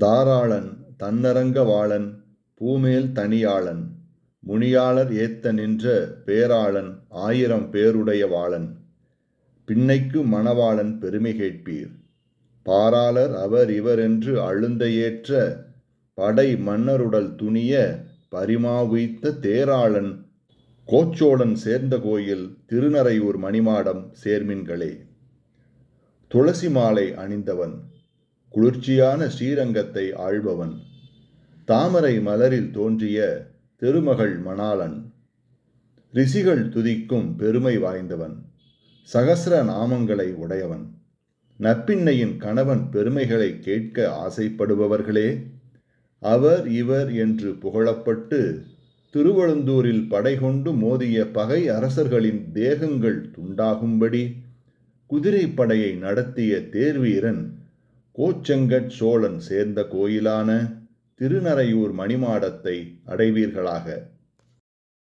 தாராளன் தன்னரங்க வாளன் பூமேல் தனியாளன் முனியாளர் ஏத்த நின்ற பேராளன் 1000 பேருடைய வாளன் பின்னைக்கு மணவாளன் பெருமை கேட்பீர். பாராளர் அவர் இவரென்று அழுந்த ஏற்ற படை மன்னருடல் துணிய பரிமாவுய்த்த தேராளன் கோச்சோழன் சேர்ந்த கோயில் திருநறையூர் மணிமாடம் சேர்மின்களே. துளசி மாலை அணிந்தவன், குளிர்ச்சியான ஸ்ரீரங்கத்தை ஆள்பவன், தாமரை மலரில் தோன்றிய திருமகள் மணாளன், ரிஷிகள் துதிக்கும் பெருமை வாய்ந்தவன், சகஸ்ர நாமங்களை உடையவன், நப்பின்னையின் கணவன் பெருமைகளை கேட்க ஆசைப்படுபவர்களே, அவர் இவர் என்று புகழப்பட்டு திருவழுந்தூரில் படை கொண்டு மோதிய பகை அரசர்களின் தேகங்கள் துண்டாகும்படி குதிரைப்படையை நடத்திய தேர்வீரன் கோச்செங்கட் சோழன் சேர்ந்த கோயிலான திருநறையூர் மணிமாடத்தை அடைவீர்களாக.